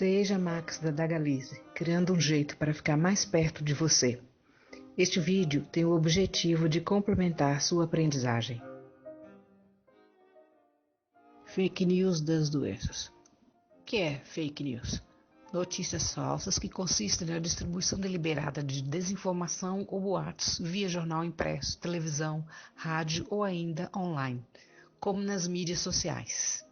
Seja Max da Dagalize, criando um jeito para ficar mais perto de você. Este vídeo tem o objetivo de complementar sua aprendizagem. Fake news das doenças. O que é fake news? Notícias falsas que consistem na distribuição deliberada de desinformação ou boatos via jornal impresso, televisão, rádio ou ainda online, como nas mídias sociais.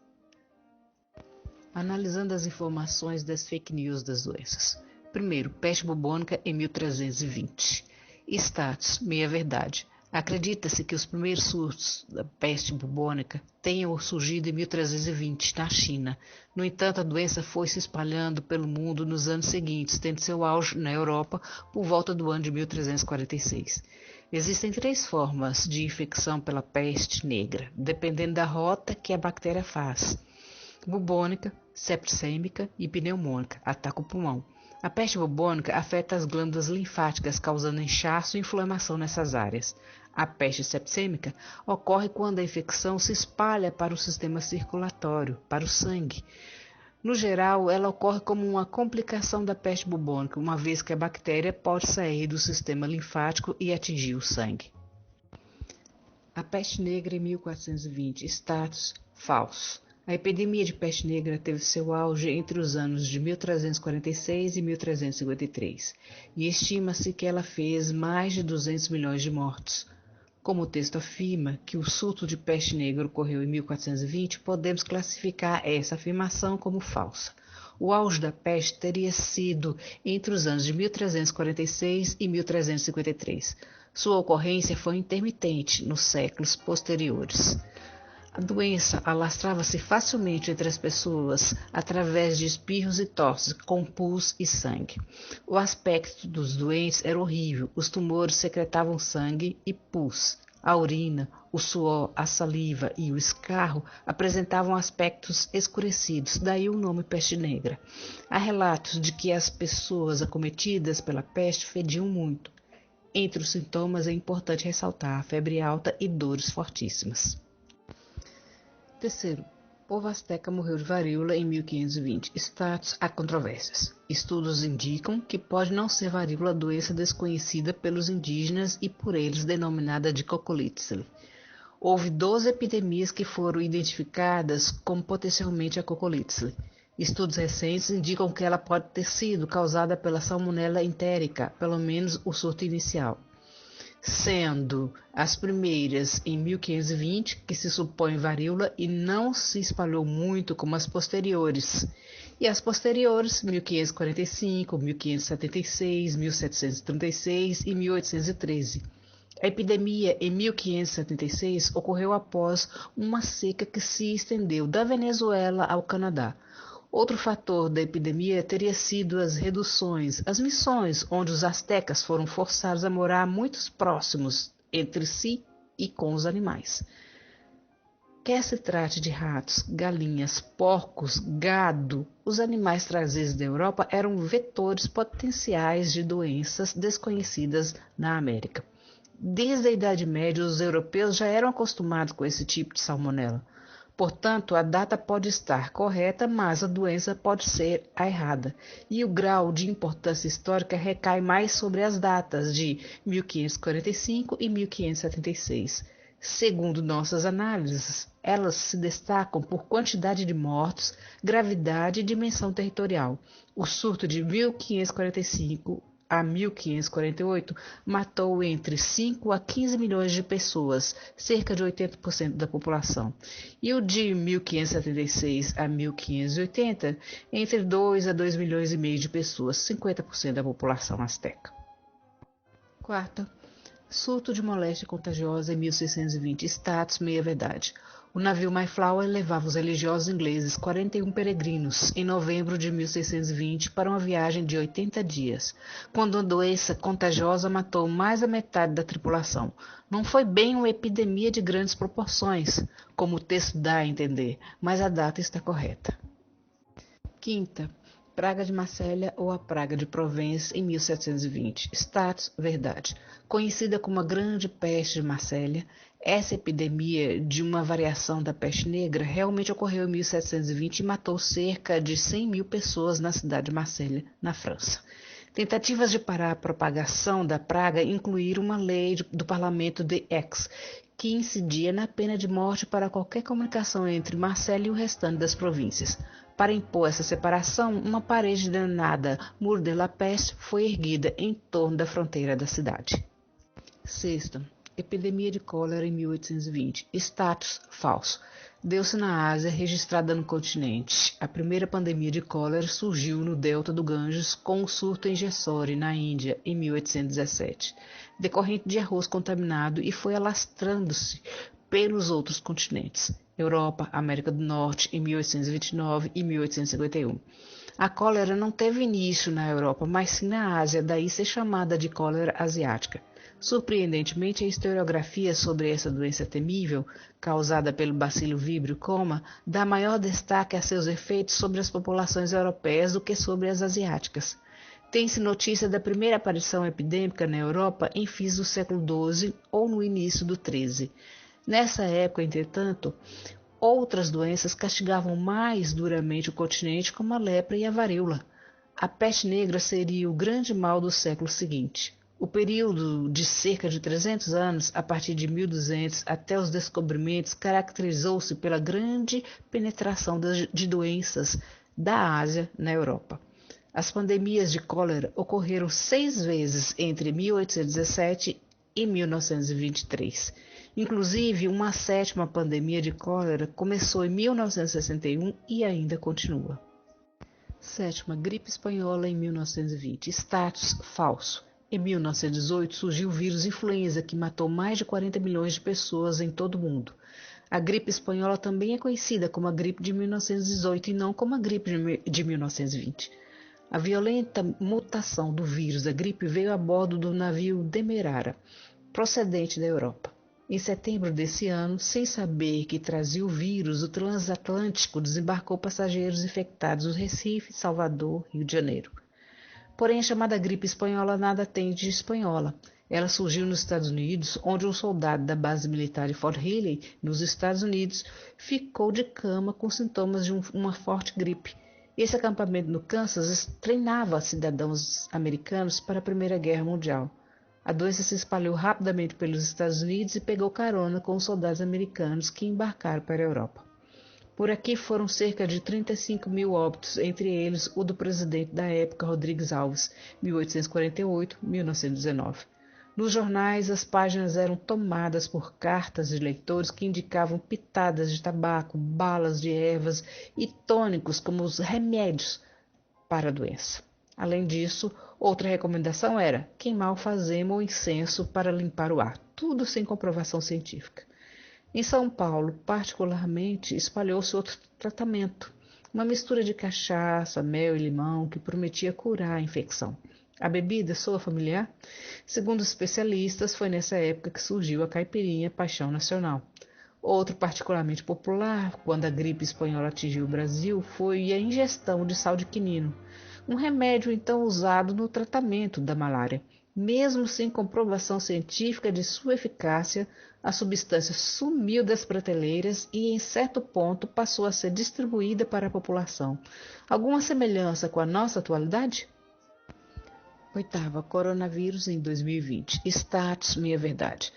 Analisando as informações das fake news das doenças. Primeiro, peste bubônica em 1320. Status, meia-verdade. Acredita-se que os primeiros surtos da peste bubônica tenham surgido em 1320, na China. No entanto, a doença foi se espalhando pelo mundo nos anos seguintes, tendo seu auge na Europa por volta do ano de 1346. Existem três formas de infecção pela peste negra, dependendo da rota que a bactéria faz: bubônica, septicêmica e pneumônica, ataca o pulmão. A peste bubônica afeta as glândulas linfáticas, causando inchaço e inflamação nessas áreas. A peste septicêmica ocorre quando a infecção se espalha para o sistema circulatório, para o sangue. No geral, ela ocorre como uma complicação da peste bubônica, uma vez que a bactéria pode sair do sistema linfático e atingir o sangue. A peste negra em 1420, status falso. A epidemia de peste negra teve seu auge entre os anos de 1346 e 1353, e estima-se que ela fez mais de 200 milhões de mortos. Como o texto afirma que o surto de peste negra ocorreu em 1420, podemos classificar essa afirmação como falsa. O auge da peste teria sido entre os anos de 1346 e 1353. Sua ocorrência foi intermitente nos séculos posteriores. A doença alastrava-se facilmente entre as pessoas através de espirros e tosses, com pus e sangue. O aspecto dos doentes era horrível. Os tumores secretavam sangue e pus. A urina, o suor, a saliva e o escarro apresentavam aspectos escurecidos, daí o nome peste negra. Há relatos de que as pessoas acometidas pela peste fediam muito. Entre os sintomas é importante ressaltar a febre alta e dores fortíssimas. Terceiro, povo asteca morreu de varíola em 1520. Status há controvérsias. Estudos indicam que pode não ser varíola, doença desconhecida pelos indígenas e por eles denominada de Cocolítzeli. Houve 12 epidemias que foram identificadas como potencialmente a Cocolítzeli. Estudos recentes indicam que ela pode ter sido causada pela Salmonella entérica, pelo menos o surto inicial, sendo as primeiras em 1520, que se supõe varíola e não se espalhou muito como as posteriores, e as posteriores 1545, 1576, 1736 e 1813. A epidemia em 1576 ocorreu após uma seca que se estendeu da Venezuela ao Canadá. Outro fator da epidemia teria sido as reduções, as missões, onde os astecas foram forçados a morar muito próximos entre si e com os animais. Quer se trate de ratos, galinhas, porcos, gado, os animais trazidos da Europa eram vetores potenciais de doenças desconhecidas na América. Desde a Idade Média, os europeus já eram acostumados com esse tipo de salmonela. Portanto, a data pode estar correta, mas a doença pode ser a errada. E o grau de importância histórica recai mais sobre as datas de 1545 e 1576. Segundo nossas análises, elas se destacam por quantidade de mortos, gravidade e dimensão territorial. O surto de 1545 a 1548, matou entre 5 a 15 milhões de pessoas, cerca de 80% da população. E o de 1576 a 1580, entre 2 a 2 milhões e meio de pessoas, 50% da população asteca. Quarta, surto de moléstia contagiosa em 1620, status meia-verdade. O navio Mayflower levava os religiosos ingleses, 41 peregrinos, em novembro de 1620 para uma viagem de 80 dias, quando uma doença contagiosa matou mais da metade da tripulação. Não foi bem uma epidemia de grandes proporções, como o texto dá a entender, mas a data está correta. Quinta, praga de Marselha ou a praga de Provence em 1720. Status, verdade. Conhecida como a Grande Peste de Marselha, Essa epidemia de uma variação da peste negra realmente ocorreu em 1720 e matou cerca de 100 mil pessoas na cidade de Marselha, na França. Tentativas de parar a propagação da praga incluíram uma lei do parlamento de Aix, que incidia na pena de morte para qualquer comunicação entre Marselha e o restante das províncias. Para impor essa separação, uma parede denominada Mur de la Peste foi erguida em torno da fronteira da cidade. Sexto, epidemia de cólera em 1820. Status falso. Deu-se na Ásia, registrada no continente. A primeira pandemia de cólera surgiu no delta do Ganges com o surto em Jessore, na Índia, em 1817, decorrente de arroz contaminado, e foi alastrando-se pelos outros continentes, Europa, América do Norte, em 1829 e 1851. A cólera não teve início na Europa, mas sim na Ásia, daí ser chamada de cólera asiática. Surpreendentemente, a historiografia sobre essa doença temível, causada pelo bacilo víbrio coma, dá maior destaque a seus efeitos sobre as populações europeias do que sobre as asiáticas. Tem-se notícia da primeira aparição epidêmica na Europa em fins do século XII ou no início do XIII. Nessa época, entretanto, outras doenças castigavam mais duramente o continente, como a lepra e a varíola. A peste negra seria o grande mal do século seguinte. O período de cerca de 300 anos, a partir de 1200 até os descobrimentos, caracterizou-se pela grande penetração de doenças da Ásia na Europa. As pandemias de cólera ocorreram 6 vezes entre 1817 e 1923. Inclusive, uma 7ª pandemia de cólera começou em 1961 e ainda continua. 7ª, gripe espanhola em 1920. Status falso. Em 1918 surgiu o vírus influenza, que matou mais de 40 milhões de pessoas em todo o mundo. A gripe espanhola também é conhecida como a gripe de 1918 e não como a gripe de 1920. A violenta mutação do vírus da gripe veio a bordo do navio Demerara, procedente da Europa. Em setembro desse ano, sem saber que trazia o vírus, o transatlântico desembarcou passageiros infectados no Recife, Salvador, Rio de Janeiro. Porém, a chamada gripe espanhola nada tem de espanhola. Ela surgiu nos Estados Unidos, onde um soldado da base militar de Fort Riley, nos Estados Unidos, ficou de cama com sintomas de uma forte gripe. Esse acampamento no Kansas treinava cidadãos americanos para a Primeira Guerra Mundial. A doença se espalhou rapidamente pelos Estados Unidos e pegou carona com os soldados americanos que embarcaram para a Europa. Por aqui foram cerca de 35 mil óbitos, entre eles o do presidente da época, Rodrigues Alves, 1848-1919. Nos jornais, as páginas eram tomadas por cartas de leitores que indicavam pitadas de tabaco, balas de ervas e tônicos como os remédios para a doença. Além disso, outra recomendação era queimar alfazema ou incenso para limpar o ar, tudo sem comprovação científica. Em São Paulo, particularmente, espalhou-se outro tratamento, uma mistura de cachaça, mel e limão que prometia curar a infecção. A bebida soa familiar? Segundo os especialistas, foi nessa época que surgiu a caipirinha Paixão Nacional. Outro particularmente popular, quando a gripe espanhola atingiu o Brasil, foi a ingestão de sal de quinino, um remédio então usado no tratamento da malária. Mesmo sem comprovação científica de sua eficácia, a substância sumiu das prateleiras e, em certo ponto, passou a ser distribuída para a população. Alguma semelhança com a nossa atualidade? 8ª, coronavírus em 2020. Status, minha verdade.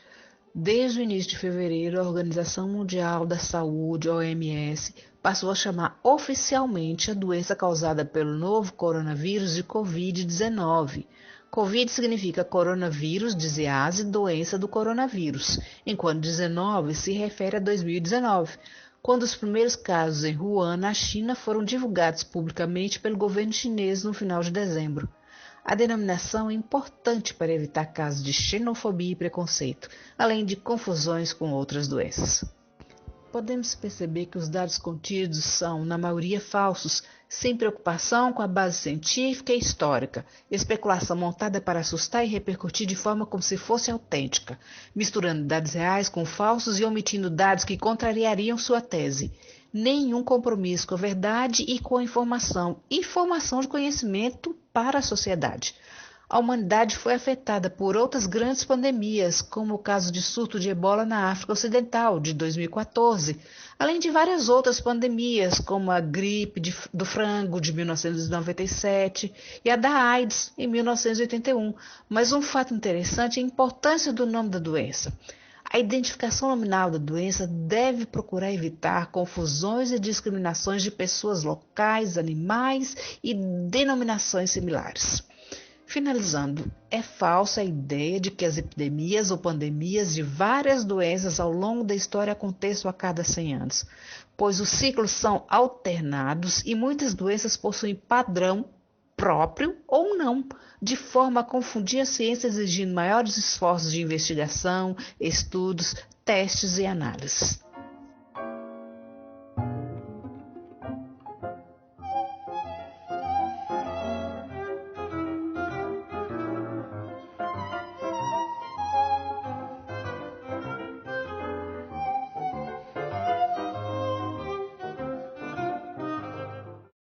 Desde o início de fevereiro, a Organização Mundial da Saúde, OMS, passou a chamar oficialmente a doença causada pelo novo coronavírus de Covid-19. Covid significa coronavírus, disease, doença do coronavírus, enquanto 19 se refere a 2019, quando os primeiros casos em Wuhan, na China, foram divulgados publicamente pelo governo chinês no final de dezembro. A denominação é importante para evitar casos de xenofobia e preconceito, além de confusões com outras doenças. Podemos perceber que os dados contidos são, na maioria, falsos, sem preocupação com a base científica e histórica, especulação montada para assustar e repercutir de forma como se fosse autêntica, misturando dados reais com falsos e omitindo dados que contrariariam sua tese. Nenhum compromisso com a verdade e com a informação de conhecimento para a sociedade. a humanidade foi afetada por outras grandes pandemias, como o caso de surto de ebola na África Ocidental, de 2014, além de várias outras pandemias, como a gripe do frango, de 1997, e a da AIDS, em 1981. Mas um fato interessante é a importância do nome da doença. A identificação nominal da doença deve procurar evitar confusões e discriminações de pessoas locais, animais e denominações similares. Finalizando, é falsa a ideia de que as epidemias ou pandemias de várias doenças ao longo da história aconteçam a cada 100 anos, pois os ciclos são alternados e muitas doenças possuem padrão próprio ou não, de forma a confundir a ciência, exigindo maiores esforços de investigação, estudos, testes e análises.